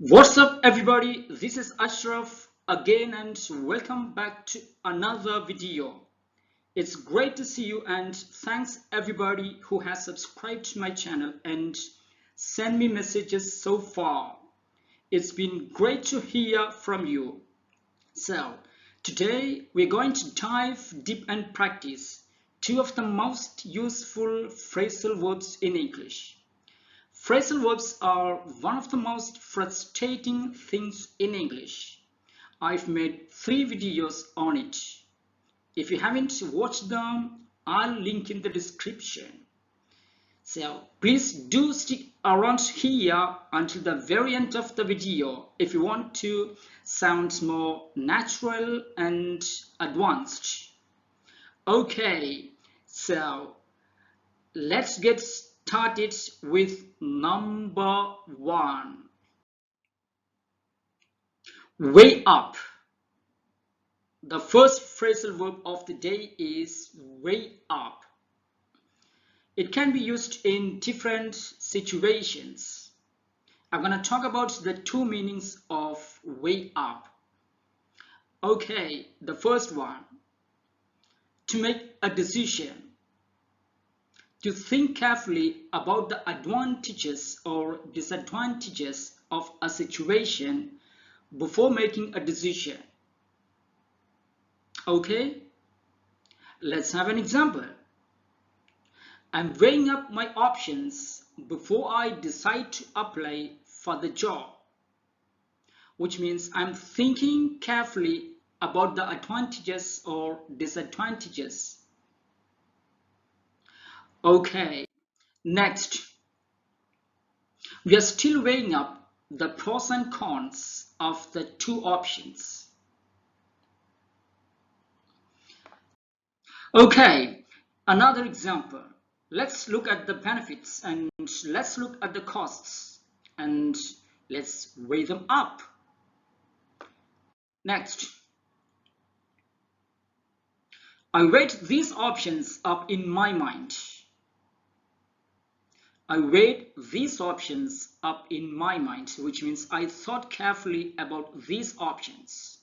What's up, everybody? This is Ashraf again, and welcome back to another video. It's great to see you, and thanks everybody who has subscribed to my channel and sent me messages so far. It's been great to hear from you. So, today we're going to dive deep and practice two of the most useful phrasal verbs in English. Phrasal verbs are one of the most frustrating things in English. I've made 3 videos on it. If you haven't watched them, I'll link in the description. So please do stick around here until the very end of the video if you want to sound more natural and advanced. Okay, so let's get started with number 1. Way up. The first phrasal verb of the day is way up. It can be used in different situations. I'm going to talk about the 2 meanings of way up. Okay, the first one. To make a decision. To think carefully about the advantages or disadvantages of a situation before making a decision. Okay, let's have an example. I'm weighing up my options before I decide to apply for the job, which means I'm thinking carefully about the advantages or disadvantages. Okay, next, we are still weighing up the pros and cons of the 2 options. Okay, another example. Let's look at the benefits and let's look at the costs and let's weigh them up. Next, I weighed these options up in my mind. I weighed these options up in my mind, which means I thought carefully about these options.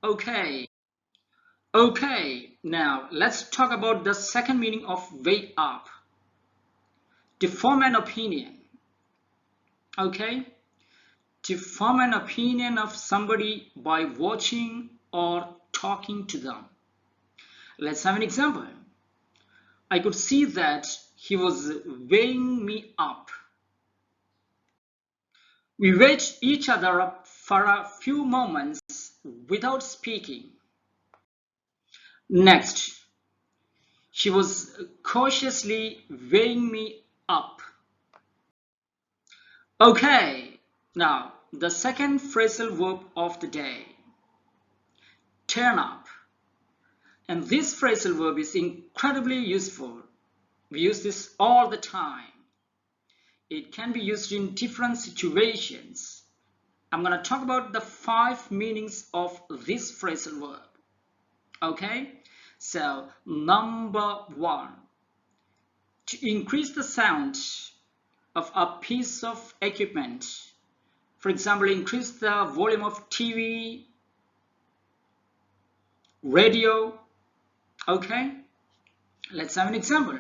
Okay, now let's talk about the second meaning of weigh up. To form an opinion. Okay, to form an opinion of somebody by watching or talking to them. Let's have an example. I could see that he was weighing me up. We weighed each other up for a few moments without speaking. Next, she was cautiously weighing me up. Okay, now the second phrasal verb of the day. Turn up. And this phrasal verb is incredibly useful. We use this all the time. It can be used in different situations. I'm going to talk about the 5 meanings of this phrasal verb. Okay, so number 1. To increase the sound of a piece of equipment. For example, increase the volume of TV, radio. Okay, let's have an example.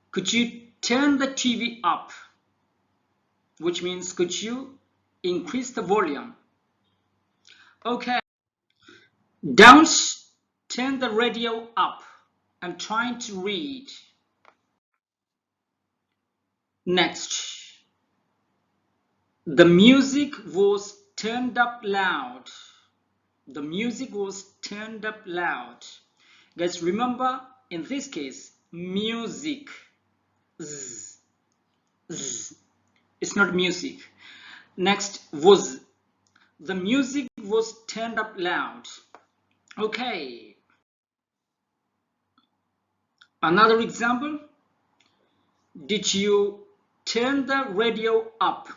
Could you turn the TV up? Which means could you increase the volume? Okay, don't turn the radio up. I'm trying to read. Next, the music was turned up loud. The music was turned up loud. Guys, remember in this case, music. Z, z. It's not music. Next was. The music was turned up loud. Okay. Another example. Did you turn the radio up?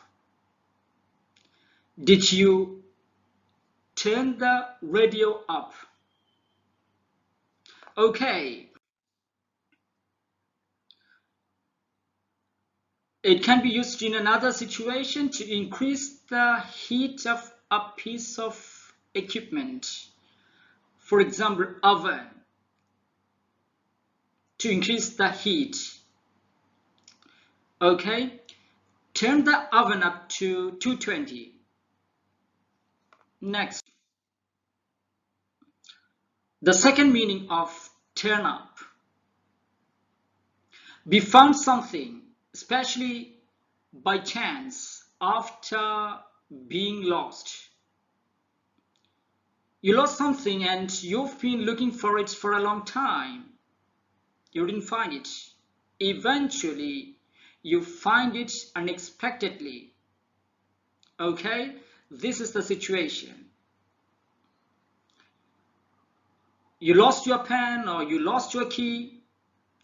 Did you turn the radio up? Okay. It can be used in another situation to increase the heat of a piece of equipment. For example, oven, to increase the heat. Okay, turn the oven up to 220. Next, the second meaning of turn up. We found something, especially by chance, after being lost. You lost something and you've been looking for it for a long time. You didn't find it. Eventually, you find it unexpectedly. Okay, this is the situation. You lost your pen or you lost your key.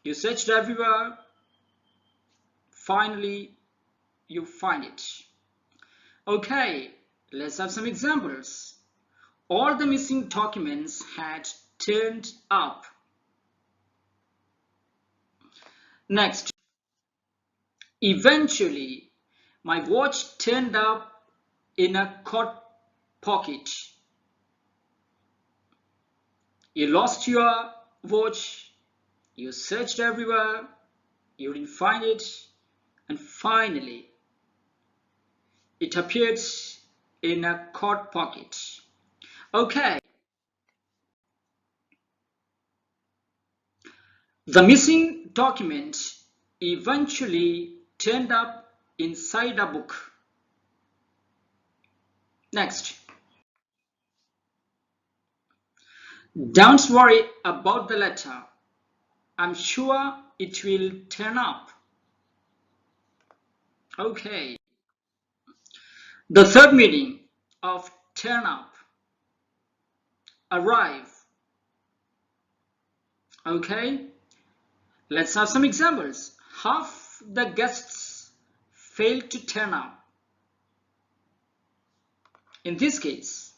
You searched everywhere. Finally, you find it. Okay, let's have some examples. All the missing documents had turned up. Next, eventually, my watch turned up in a coat pocket. You lost your watch, you searched everywhere, you didn't find it, and finally, it appeared in a coat pocket. Okay, the missing document eventually turned up inside a book. Next, don't worry about the letter. I'm sure it will turn up. Okay, the third meaning of turn up, arrive. Okay, let's have some examples. Half the guests failed to turn up. In this case,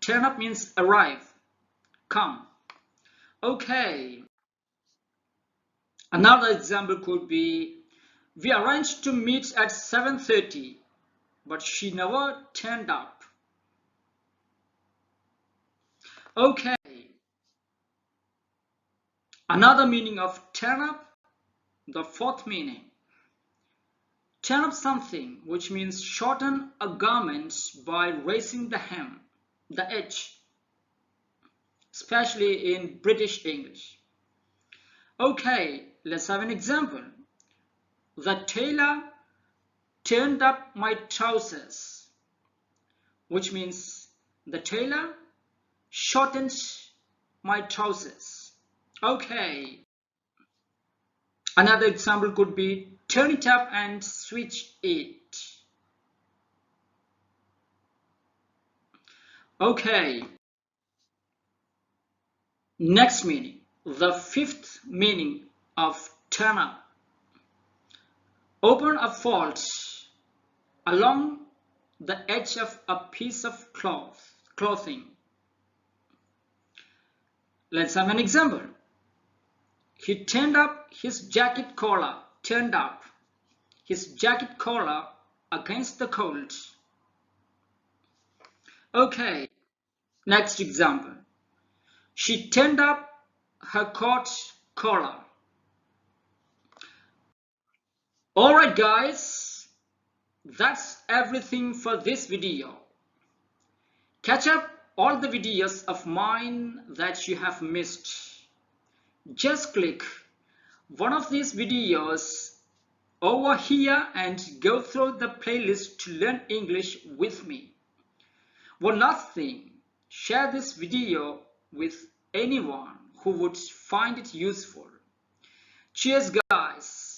turn up means arrive, come. Okay, another example could be, we arranged to meet at 7:30, but she never turned up. Okay, another meaning of turn up, the fourth meaning. Turn up something, which means shorten a garment by raising the hem, the edge, especially in British English. Okay, let's have an example. The tailor turned up my trousers, which means the tailor shortened my trousers. Okay, another example could be turn it up and switch it. Okay, next meaning, the fifth meaning of turn up. Open a fold along the edge of a piece of clothing. Let's have an example. He turned up his jacket collar, turned up his jacket collar against the cold. Okay, next example. She turned up her coat collar. Alright guys, that's everything for this video. Catch up all the videos of mine that you have missed. Just click one of these videos over here and go through the playlist to learn English with me. One last thing, share this video with anyone who would find it useful. Cheers guys!